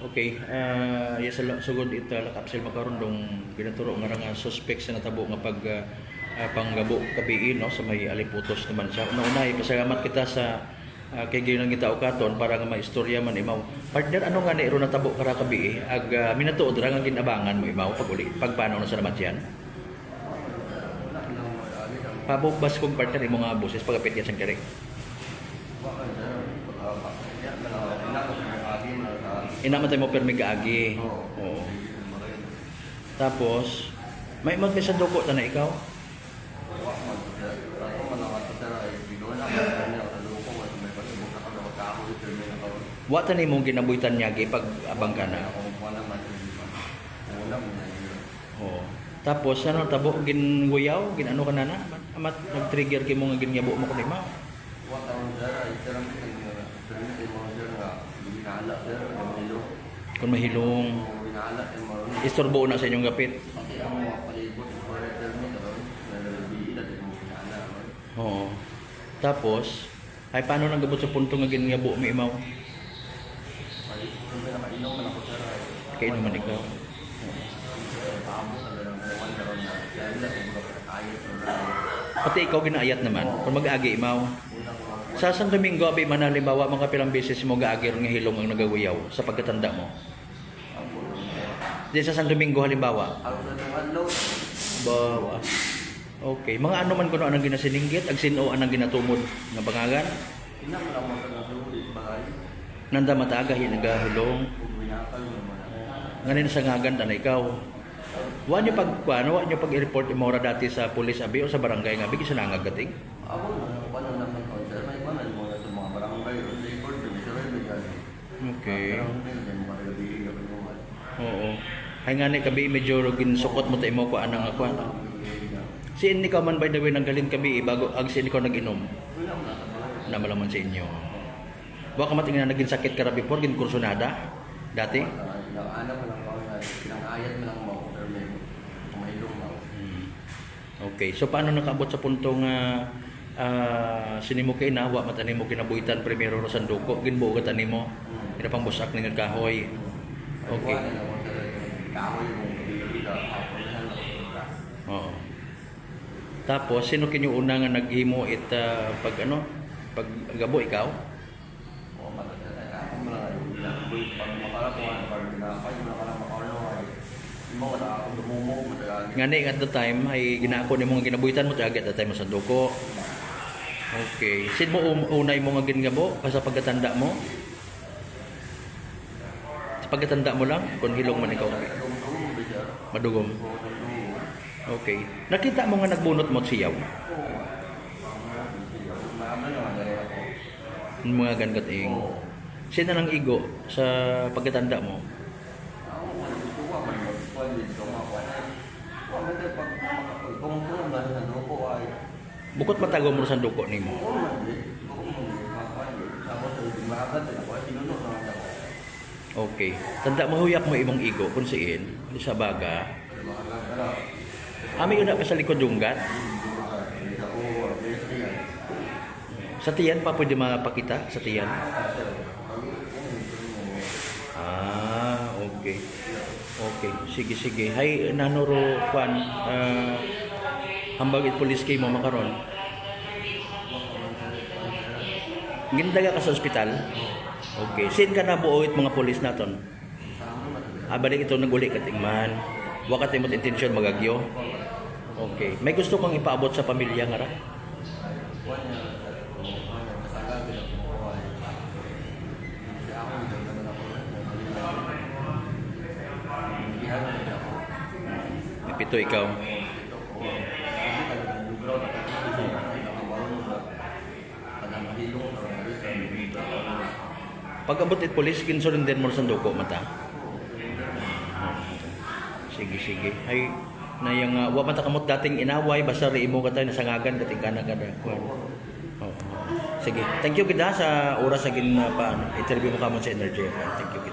Okay, yes, sugod ita lakapsil makaron dong ginaturo nga nga suspect sa natabo nga panggabo kabiin no sa may Aliputos naman siya. Una-una ipasalamat kita sa kay ginang kita ukaton para nga maistorya man imaw. Partner ano nga ni iro natabo kara kabii ag minatuod ra nga ginabangan mo imaw pag uli pagpanaw na sa naman yan. Pabukbas kong partner imo nga boses pagapit yan sa kiri. Inamatay mo permi kaagi. Oo. Tapos, may magkasandoko ta na ikaw? Wata ni mong ginabuhitan niya pag abang ka na. Oo. Tapos, ano, tabo, ginguyaw, ginano ka na na? Amat, nag-trigger ki mo nga ginyabo mo kunima? Kung mahilong istorbo na sa inyong gapit. Oo. Tapos ay paano nang gabot sa punto nga ginngabo mi imaw? Kay naman ikaw. Pati ikaw ginaayat naman kung mag-agi imaw. Sa San Domingo, abi man halimbawa mga pilang beses mo gaagir nga hilong ang nagawiyaw sa pagkatanda mo. Di sa San Domingo halimbawa. Bawa. Okay, mga ano man kuno anang ginasiningit, ag sino anang ginatumod nga bangagan? Nanda mataga hinagahulong. Nganin sa ngagan na ikaw. Wa niyo wa niyo pag-report mo ra dati sa pulis abi o sa barangay nga bigi sinangag gating. Okay. Oo. Hay nga ni kabi medyo ginsukot mo tay mo ko anang ako. Siin ni ka man by the way nang galin kabi bago ag siin ko nag-inom. Namalaman sa inyo. Wa ka matingnan naging sakit ka ra before gin kursunada dati. Okay. So paano nakaabot sa punto nga sinimo kay nawa matani mo kinabuhitan primero ro sanduko ginbuo ka tanimo ina pang busak ning kahoy. Okay. Oo. Tapos sino kinyo una nga naghimo it pag ano pag gabo ikaw? Ngani at the time ay ginako ni mga ginabuhitan mo tagad at time mo sanduko. Okay. Sin mo unay mo nga gingabo sa pagkatanda mo? Sa pagkatanda mo lang kung hilong man ikaw. Madugom. Okay. Nakita mo nga nagbunot mo siyaw? Mga gangating. Sino nang igo sa pagkatanda mo? Bukod matago mo sa duko nimo. Okay. Tanda mo huyak mo imong igo kung siin sa baga. Ami una pa sa likod dunggat. Sa tiyan pa pwede mapakita sa tiyan. Okay. Okay. Sige. Hay nanuro kwan hambag it police kay mo makaron. Gindaga ka sa ospital? Okay. Sin ka na buo it mga police naton? Balik ito naguli ka tingman. Wa ka timot intensyon magagyo. Okay. May gusto kang ipaabot sa pamilya nga ra? Pito ikaw. Pag-abot it police kinsurrender mo sa duko mata. Sige. Ay nayang wa mata kamot dating inaway basta ri imo katay nasangagan dating kana kada. Sige. Thank you gid sa oras sa gin pa interview mo kamon sa Energy. Thank you.